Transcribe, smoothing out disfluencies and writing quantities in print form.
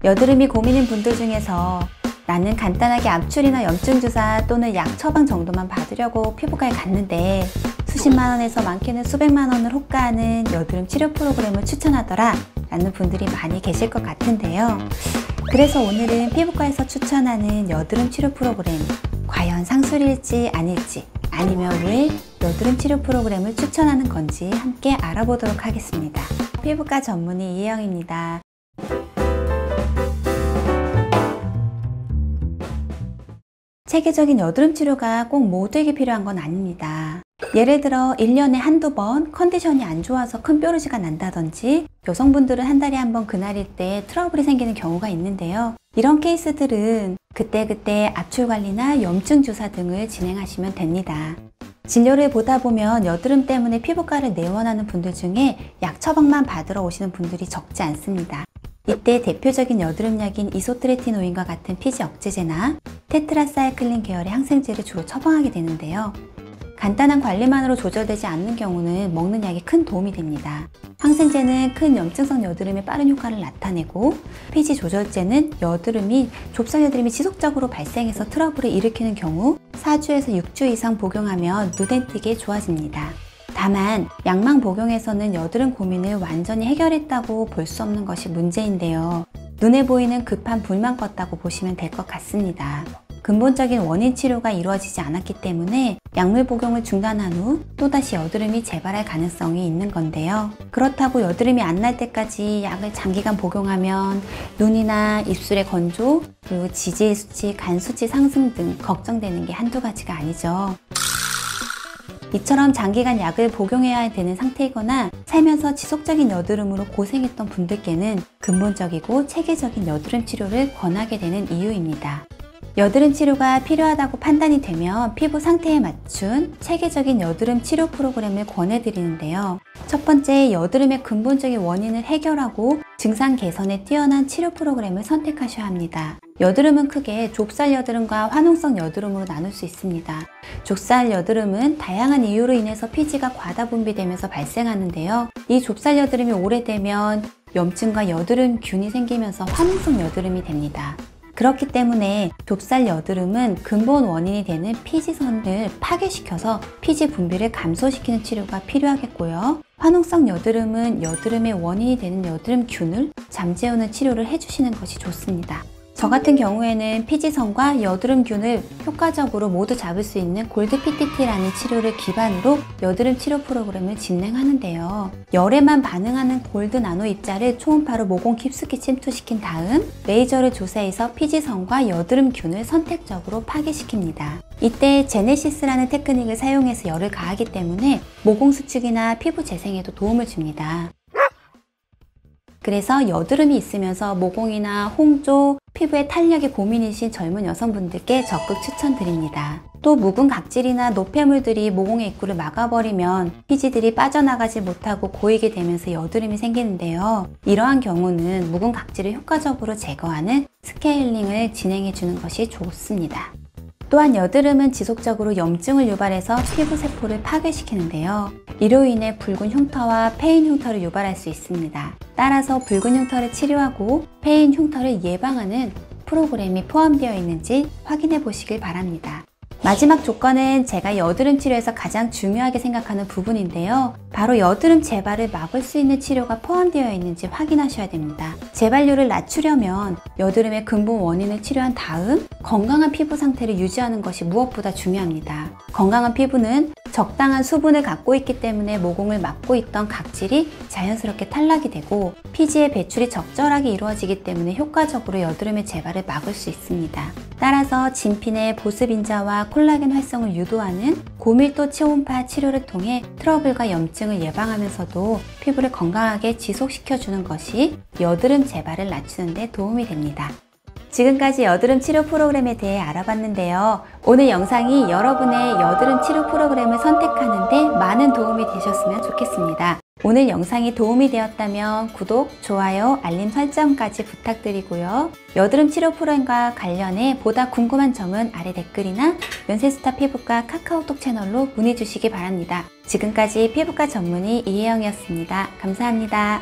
여드름이 고민인 분들 중에서 나는 간단하게 압출이나 염증 주사 또는 약 처방 정도만 받으려고 피부과에 갔는데 수십만 원에서 많게는 수백만 원을 호가하는 여드름 치료 프로그램을 추천하더라 라는 분들이 많이 계실 것 같은데요. 그래서 오늘은 피부과에서 추천하는 여드름 치료 프로그램 과연 상술일지 아닐지, 아니면 왜 여드름 치료 프로그램을 추천하는 건지 함께 알아보도록 하겠습니다. 피부과 전문의 이혜영입니다. 체계적인 여드름 치료가 꼭 모두에게 필요한 건 아닙니다. 예를 들어 1년에 한두 번 컨디션이 안 좋아서 큰 뾰루지가 난다든지, 여성분들은 한 달에 한 번 그날일 때 트러블이 생기는 경우가 있는데요. 이런 케이스들은 그때그때 압출 관리나 염증 주사 등을 진행하시면 됩니다. 진료를 보다 보면 여드름 때문에 피부과를 내원하는 분들 중에 약 처방만 받으러 오시는 분들이 적지 않습니다. 이때 대표적인 여드름약인 이소트레티노인과 같은 피지 억제제나 테트라사이클린 계열의 항생제를 주로 처방하게 되는데요. 간단한 관리만으로 조절되지 않는 경우는 먹는 약이 큰 도움이 됩니다. 항생제는 큰 염증성 여드름에 빠른 효과를 나타내고, 피지 조절제는 좁쌀 여드름이 지속적으로 발생해서 트러블을 일으키는 경우 4주에서 6주 이상 복용하면 눈에 띄게 좋아집니다. 다만 약만 복용해서는 여드름 고민을 완전히 해결했다고 볼 수 없는 것이 문제인데요. 눈에 보이는 급한 불만 껐다고 보시면 될 것 같습니다. 근본적인 원인 치료가 이루어지지 않았기 때문에 약물 복용을 중단한 후 또다시 여드름이 재발할 가능성이 있는 건데요. 그렇다고 여드름이 안 날 때까지 약을 장기간 복용하면 눈이나 입술의 건조, 그리고 지질 수치, 간 수치 상승 등 걱정되는 게 한두 가지가 아니죠. 이처럼 장기간 약을 복용해야 되는 상태이거나 살면서 지속적인 여드름으로 고생했던 분들께는 근본적이고 체계적인 여드름 치료를 권하게 되는 이유입니다. 여드름 치료가 필요하다고 판단이 되면 피부 상태에 맞춘 체계적인 여드름 치료 프로그램을 권해드리는데요. 첫 번째, 여드름의 근본적인 원인을 해결하고 증상 개선에 뛰어난 치료 프로그램을 선택하셔야 합니다. 여드름은 크게 좁쌀 여드름과 화농성 여드름으로 나눌 수 있습니다. 좁쌀 여드름은 다양한 이유로 인해서 피지가 과다 분비되면서 발생하는데요. 이 좁쌀 여드름이 오래되면 염증과 여드름균이 생기면서 화농성 여드름이 됩니다. 그렇기 때문에 좁쌀 여드름은 근본 원인이 되는 피지선을 파괴시켜서 피지 분비를 감소시키는 치료가 필요하겠고요. 화농성 여드름은 여드름의 원인이 되는 여드름균을 잠재우는 치료를 해주시는 것이 좋습니다. 저 같은 경우에는 피지선과 여드름균을 효과적으로 모두 잡을 수 있는 골드 PTT라는 치료를 기반으로 여드름 치료 프로그램을 진행하는데요. 열에만 반응하는 골드 나노 입자를 초음파로 모공 깊숙이 침투시킨 다음 레이저를 조사해서 피지선과 여드름균을 선택적으로 파괴시킵니다. 이때 제네시스라는 테크닉을 사용해서 열을 가하기 때문에 모공 수축이나 피부 재생에도 도움을 줍니다. 그래서 여드름이 있으면서 모공이나 홍조, 피부에 탄력이 고민이신 젊은 여성분들께 적극 추천드립니다. 또 묵은 각질이나 노폐물들이 모공의 입구를 막아버리면 피지들이 빠져나가지 못하고 고이게 되면서 여드름이 생기는데요. 이러한 경우는 묵은 각질을 효과적으로 제거하는 스케일링을 진행해 주는 것이 좋습니다. 또한 여드름은 지속적으로 염증을 유발해서 피부 세포를 파괴시키는데요. 이로 인해 붉은 흉터와 패인 흉터를 유발할 수 있습니다. 따라서 붉은 흉터를 치료하고 패인 흉터를 예방하는 프로그램이 포함되어 있는지 확인해 보시길 바랍니다. 마지막 조건은 제가 여드름 치료에서 가장 중요하게 생각하는 부분인데요. 바로 여드름 재발을 막을 수 있는 치료가 포함되어 있는지 확인하셔야 됩니다. 재발률을 낮추려면 여드름의 근본 원인을 치료한 다음 건강한 피부 상태를 유지하는 것이 무엇보다 중요합니다. 건강한 피부는 적당한 수분을 갖고 있기 때문에 모공을 막고 있던 각질이 자연스럽게 탈락이 되고 피지의 배출이 적절하게 이루어지기 때문에 효과적으로 여드름의 재발을 막을 수 있습니다. 따라서 진피내 보습인자와 콜라겐 활성을 유도하는 고밀도 초음파 치료를 통해 트러블과 염증을 예방하면서도 피부를 건강하게 지속시켜주는 것이 여드름 재발을 낮추는 데 도움이 됩니다. 지금까지 여드름 치료 프로그램에 대해 알아봤는데요. 오늘 영상이 여러분의 여드름 치료 프로그램을 선택하는 데 많은 도움이 되셨으면 좋겠습니다. 오늘 영상이 도움이 되었다면 구독, 좋아요, 알림 설정까지 부탁드리고요. 여드름 치료 프로그램과 관련해 보다 궁금한 점은 아래 댓글이나 연세스타 피부과 카카오톡 채널로 문의 주시기 바랍니다. 지금까지 피부과 전문의 이혜영이었습니다. 감사합니다.